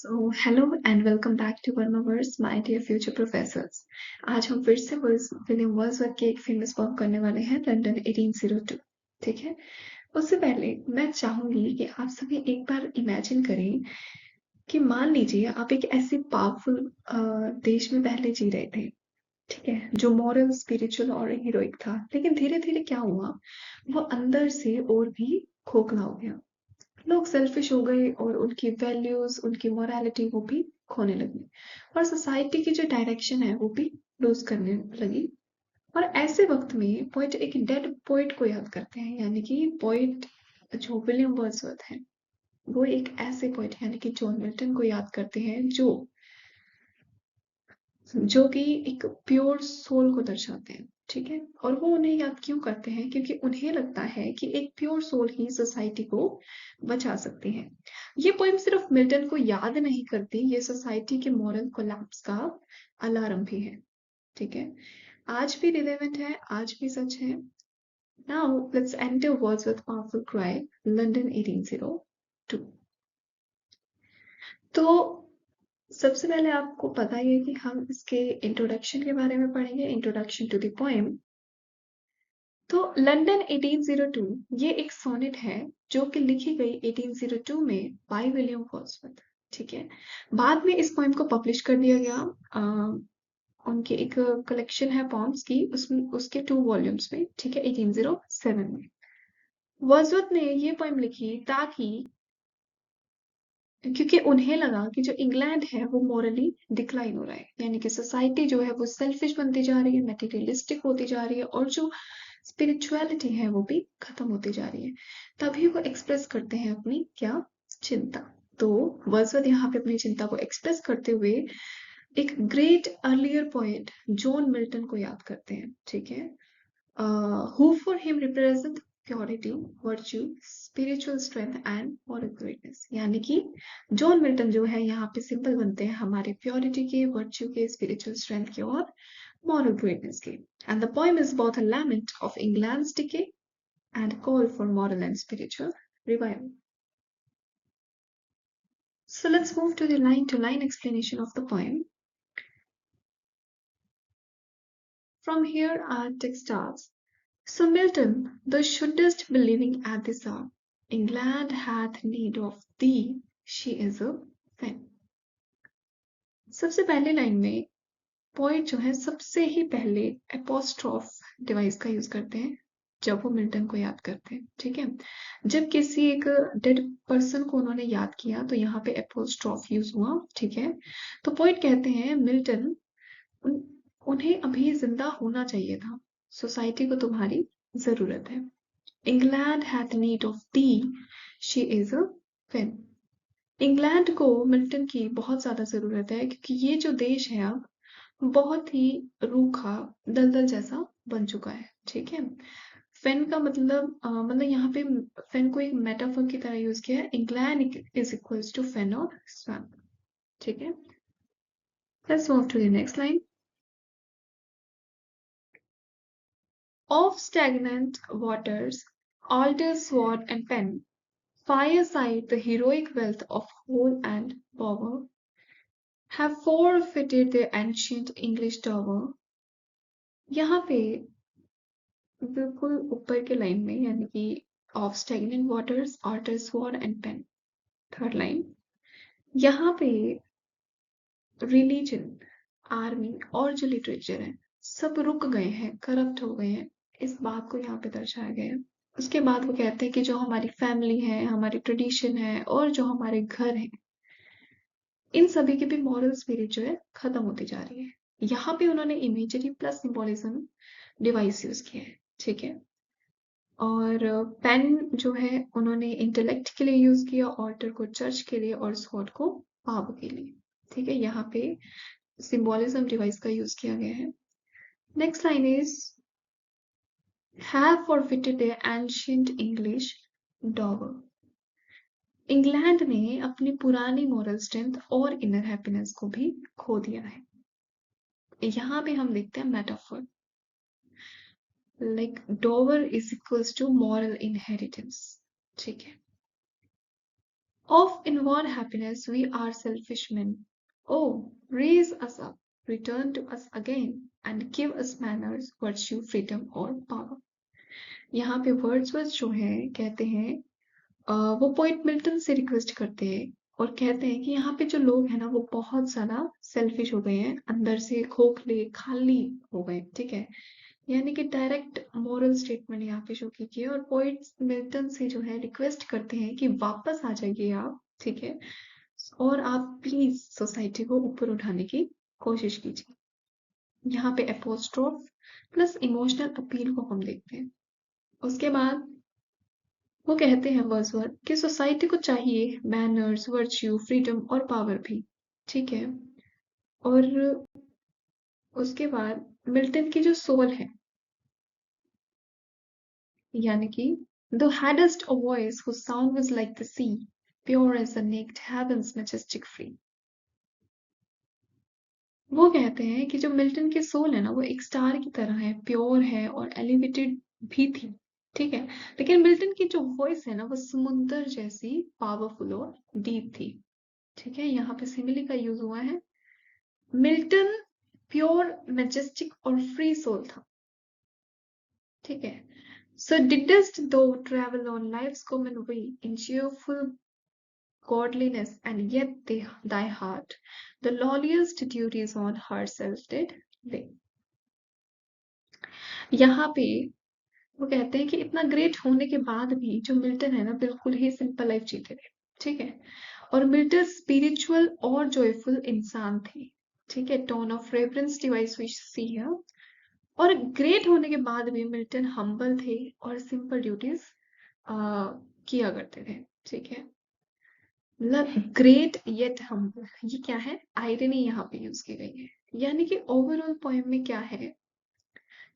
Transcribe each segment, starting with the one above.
So, hello and welcome back to Vermaverse, my dear future professors. आज हम फिर से विलियम वर्ड्सवर्थ के एक फेमस वर्क करने वाले हैं लंदन 1802। ठीक है। उससे पहले मैं चाहूंगी कि आप सभी एक बार इमेजिन करें कि मान लीजिए आप एक ऐसे पावरफुल देश में पहले जी रहे थे। ठीक है, जो मॉरल स्पिरिचुअल और हीरोइक था, लेकिन धीरे धीरे क्या हुआ, वो अंदर से और भी खोखला हो गया। लोग सेल्फिश हो गए और उनकी वैल्यूज, उनकी मोरालिटी वो भी खोने लगी और सोसाइटी की जो डायरेक्शन है वो भी लूज करने लगी। और ऐसे वक्त में पोइट एक डेड पोइट को याद करते हैं, यानी कि पोइट जो विलियम वर्ड्सवर्थ है, वो एक ऐसे पोइट यानी कि जॉन मिल्टन को याद करते हैं जो कि एक प्योर सोल को दर्शाते हैं। ठीक है, और वो उन्हें याद क्यों करते हैं? क्योंकि उन्हें लगता है कि एक प्योर सोल ही सोसाइटी को बचा सकती है। ये पोइम सिर्फ मिल्टन को याद नहीं करती, ये सोसाइटी के मॉरल कोलैप्स का अलार्म भी है। ठीक है, आज भी रिलेवेंट है, आज भी सच है। Now let's enter Wordsworth powerful cry, London 1802। तो सबसे पहले आपको पता ही है कि हम इसके इंट्रोडक्शन के बारे में पढ़ेंगे, इंट्रोडक्शन टू द पोएम। तो लंदन 1802 ये एक सोनेट है जो कि लिखी गई 1802 में बाय विलियम वर्ड्सवर्थ। ठीक है, बाद में इस पोएम को पब्लिश कर दिया गया। उनकी एक कलेक्शन है पोम्स की, उसमें उसके 2 वॉल्यूम्स में। ठीक है, 1807 में वर्ड्सवर्थ ने ये पोएम लिखी ताकि, क्योंकि उन्हें लगा कि जो इंग्लैंड है वो मॉरली डिक्लाइन हो रहा है, यानी कि सोसाइटी जो है वो सेल्फिश बनती जा रही है, मटेरियलिस्टिक होती जा रही है, और जो स्पिरिचुअलिटी है वो भी खत्म होती जा रही है। तभी वो एक्सप्रेस करते हैं अपनी क्या चिंता। तो वर्ड्सवर्थ यहाँ पे अपनी चिंता को एक्सप्रेस करते हुए एक great earlier poet John Milton को याद करते हैं। ठीक है, who for him represent purity, virtue, spiritual strength and moral greatness। यानी कि जॉन मिल्टन जो है यहाँ पे सिंबल बनते हैं हमारे प्योरिटी के, वर्च्यू के, स्पिरिचुअल स्ट्रेंथ के और moral greatness के। And the poem is both a lament of England's decay and a call for moral and spiritual revival. So let's move to the line-to-line explanation of the poem. From here our text starts. So Milton, thou shouldest be living at this hour. England hath need of thee, she is a fan. सबसे पहले line में poet जो है सबसे ही पहले apostrophe device का use करते हैं जब वो मिल्टन को याद करते हैं। ठीक है, जब किसी एक डेड पर्सन को उन्होंने याद किया तो यहाँ पे एपोस्ट्रॉफ यूज हुआ। ठीक है, तो पोइट कहते हैं मिल्टन, उन्हें अभी जिंदा होना चाहिए था, सोसाइटी को तुम्हारी जरूरत है। England hath need of T, she is a fan. England को मिल्टन की बहुत ज्यादा जरूरत है, क्योंकि ये जो देश है अब बहुत ही रूखा दलदल जैसा बन चुका है। ठीक है, फेन का मतलब यहाँ पे फेन को एक मेटाफर की तरह यूज किया है। England is equals to fen और स्वैम्प। ठीक है, let's move to the next line. Of stagnant waters, altar, sword, and pen, fireside the heroic wealth of whole and power, have forfeited their ancient English tower। यहाँ पे बिल्कुल ऊपर के line में, यानी कि of stagnant waters, altar, sword, and pen, third line, यहाँ पे रिलीजन, आर्मी और जो लिटरेचर है सब रुक गए हैं, करप्ट हो गए हैं। इस बात को यहाँ पे दर्शाया गया है। उसके बाद वो कहते हैं कि जो हमारी फैमिली है, हमारी ट्रेडिशन है और जो हमारे घर है, इन सभी की भी मॉरल स्पिरिट जो है खत्म होती जा रही है। यहाँ पे उन्होंने imagery plus symbolism device use किया है। ठीक है, और पेन जो है उन्होंने इंटेलेक्ट के लिए यूज किया, ऑल्टर को चर्च के लिए और स्वॉर्ड को पावर के लिए। ठीक है, यहाँ पे सिंबोलिज्म डिवाइस का यूज किया गया है। Next line is have forfeited their ancient English dower। England ने अपनी पुरानी मॉरल स्ट्रेंथ और इनर हैप्पीनेस को भी खो दिया है। यहाँ पे हम देखते हैं metaphor, like Dover is equals to moral inheritance. ठीक है, Of inward happiness we are selfish men. Oh, raise us up, return to us again, and give us manners, virtue, freedom और power. यहाँ पे वर्ड्सवर्थ जो है कहते हैं वो पोइट मिल्टन से रिक्वेस्ट करते हैं और कहते हैं कि यहाँ पे जो लोग हैं ना वो बहुत ज्यादा सेल्फिश हो गए हैं, अंदर से खोखले खाली हो गए, ठीक है। यानी कि डायरेक्ट मोरल स्टेटमेंट यहाँ पे शो की है और पोइट मिल्टन से जो है रिक्वेस्ट करते हैं कि वापस आ जाइए आप, ठीक है, और आप प्लीज सोसाइटी को ऊपर उठाने की कोशिश कीजिए। यहाँ पे एपोस्ट्रोफ प्लस इमोशनल अपील को हम देखते हैं। उसके बाद वो कहते हैं वर्ड्सवर्थ कि सोसाइटी को चाहिए मैनर्स, वर्च्यू, फ्रीडम और पावर भी, ठीक है। और उसके बाद मिल्टन की जो सोल है, यानी कि thou hadst a voice whose sound was like the sea, pure as the naked heaven's majestic free. वो कहते हैं कि जो मिल्टन की सोल है ना वो एक स्टार की तरह है, प्योर है और एलिवेटेड भी थी, ठीक है। लेकिन मिल्टन की जो वॉइस है ना वो समुंदर जैसी पावरफुल और डीप थी, ठीक है। यहाँ पे सिमिली का यूज हुआ है। मिल्टन प्योर, मैजेस्टिक और फ्री सोल था, ठीक है। So didst thou travel on life's common way in cheerful godliness, and yet thy heart the lowliest duties on herself did lay. यहाँ पे वो कहते हैं कि इतना ग्रेट होने के बाद भी जो मिल्टन है ना बिल्कुल ही सिंपल लाइफ जीते थे, ठीक है। और मिल्टन स्पिरिचुअल और जॉयफुल इंसान थे, ठीक है। Tone of reference device we see here. और ग्रेट होने के बाद भी मिल्टन हम्बल थे और सिंपल ड्यूटीज किया करते थे, ठीक है। मतलब ग्रेट येट हम्बल, ये क्या है, आयरनी यहाँ पे यूज की गई है। यानी कि ओवरऑल पोएम में क्या है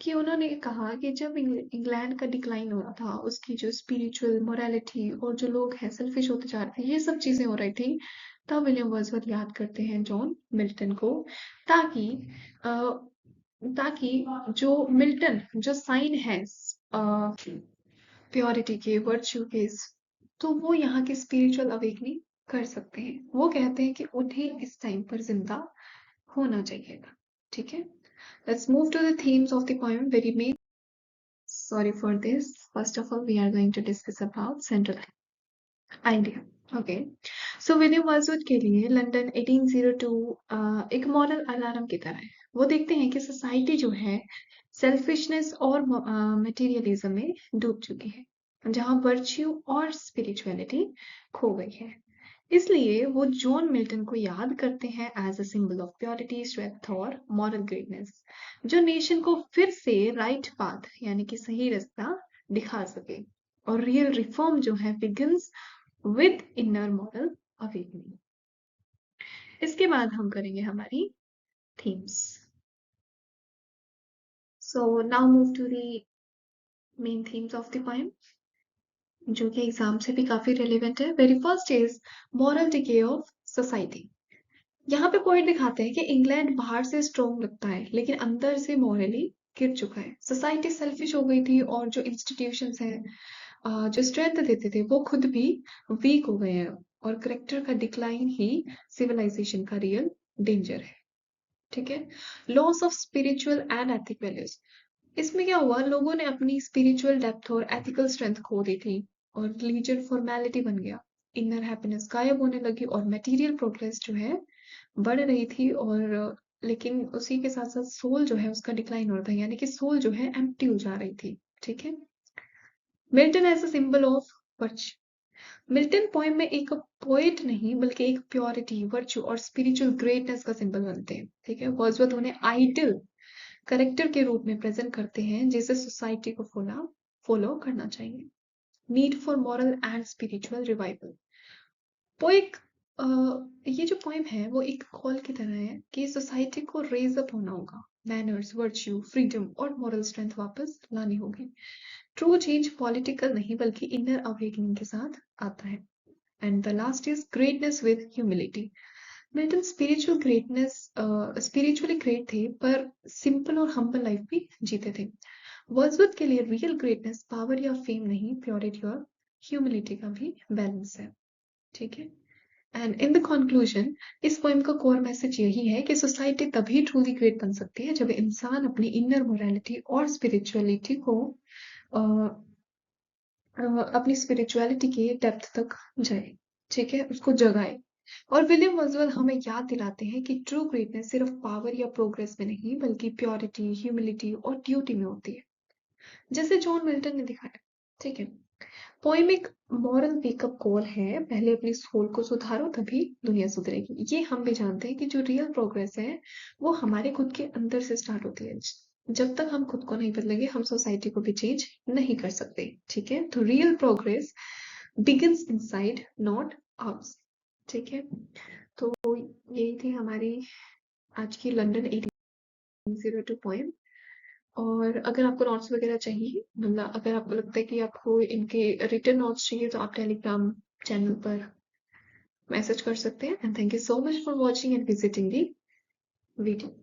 कि उन्होंने कहा कि जब इंग्लैंड का डिक्लाइन हो रहा था, उसकी जो स्पिरिचुअल मोरालिटी और जो लोग हैं सेल्फिश होते जा रहे थे, ये सब चीजें हो रही थी, तब विलियम वर्ड्सवर्थ याद करते हैं जॉन मिल्टन को, ताकि अ, ताकि जो मिल्टन जो साइन है प्योरिटी के, वर्च्यू के, तो वो यहाँ की स्पिरिचुअल अवेकनिंग कर सकते हैं। वो कहते हैं कि उन्हें इस टाइम पर जिंदा होना चाहिए था, ठीक है। Let's move to the themes of the poem very main. Sorry for this. First of all, we are going to discuss about central idea. Okay. So William Wordsworth के लिए लंदन 1802 एक मॉरल अलार्म की तरह है। वो देखते हैं कि सोसाइटी जो है सेल्फिशनेस और मटेरियलिज्म में डूब चुकी है, जहाँ वर्च्यू और स्पिरिचुअलिटी खो गई है। इसलिए वो जॉन मिल्टन को याद करते हैं as a symbol of purity, strength और मॉरल ग्रेटनेस, जो नेशन को फिर से राइट पाथ यानी कि सही रास्ता दिखा सके। और रियल रिफॉर्म जो है begins with inner moral awakening. इसके बाद हम करेंगे हमारी themes. So now move to the main themes of the poem, जो कि एग्जाम से भी काफी रिलेवेंट है। Very first is moral decay of society. यहाँ पे पॉइंट दिखाते हैं कि इंग्लैंड बाहर से स्ट्रॉन्ग लगता है लेकिन अंदर से मॉरली गिर चुका है। सोसाइटी सेल्फिश हो गई थी और जो इंस्टीट्यूशंस हैं जो स्ट्रेंथ देते थे वो खुद भी वीक हो गए हैं, और करेक्टर का डिक्लाइन ही सिविलाइजेशन का रियल डेंजर है, ठीक है। Loss of spiritual and ethic values. इसमें क्या हुआ, लोगों ने अपनी स्पिरिचुअल डेप्थ और एथिकल स्ट्रेंथ खो दी थी और रिलीजन फॉर्मेलिटी बन गया। इनर हैप्पीनेस गायब होने लगी और मटेरियल प्रोग्रेस जो है बढ़ रही थी, और लेकिन उसी के साथ साथ सोल जो है उसका डिक्लाइन हो रहा था, यानी कि सोल जो है एम्प्टी हो जा रही थी, ठीक है। Milton as a symbol of virtue. Milton poem में एक पोएट नहीं बल्कि एक प्योरिटी, वर्च्यू और स्पिरिचुअल ग्रेटनेस का सिंबल बनते हैं, ठीक है। वर्ड्सवर्थ उन्हें आइडल करेक्टर के रूप में प्रेजेंट करते हैं जिसे सोसाइटी को फॉलो करना चाहिए। Need for moral and spiritual revival. पोइक ये जो पोएम है वो एक कॉल की तरह है कि सोसाइटी को रेज अप होना होगा, मैनर्स, वर्च्यू, फ्रीडम और मॉरल स्ट्रेंथ वापस लानी होगी। ट्रू चेंज पॉलिटिकल नहीं बल्कि इनर अवेकनिंग के साथ आता है। And the last is greatness with humility. Milton spiritually great थे पर सिंपल और हम्बल लाइफ भी जीते थे। वर्ड्सवर्थ के लिए रियल ग्रेटनेस पावर या फेम नहीं, प्योरिटी और ह्यूमिलिटी का भी बैलेंस है। ठीक है। एंड इन द कंक्लूजन, इस पोएम का कोर मैसेज यही है कि सोसाइटी तभी ट्रूली ग्रेट बन सकती है जब इंसान अपनी इनर मोरालिटी और स्पिरिचुअलिटी को अपनी स्पिरिचुअलिटी के डेप्थ तक जाए, ठीक है, उसको जगाए। और विलियम वर्ड्सवर्थ हमें याद दिलाते हैं कि ट्रू ग्रेटनेस सिर्फ पावर या प्रोग्रेस में नहीं बल्कि प्योरिटी, ह्यूमिलिटी और ड्यूटी में होती है, जैसे जॉन मिल्टन ने दिखाया, ठीक है। पोएम एक मॉरल वेकअप कॉल है, पहले अपनी सोल को सुधारो तभी दुनिया सुधरेगी। ये हम भी जानते हैं कि जो रियल प्रोग्रेस है वो हमारे खुद के अंदर से स्टार्ट होती है। जब तक हम खुद को नहीं बदलेंगे हम सोसाइटी को भी चेंज नहीं कर सकते, ठीक है। तो real progress begins inside not out, ठीक है। तो यही थी हमारी आज की लंदन 1802 पोएम। और अगर आपको नोट्स वगैरह चाहिए, मतलब अगर आपको लगता है कि आपको इनके रिटन नोट्स चाहिए तो आप टेलीग्राम चैनल पर मैसेज कर सकते हैं। And thank you so much for watching and visiting the video.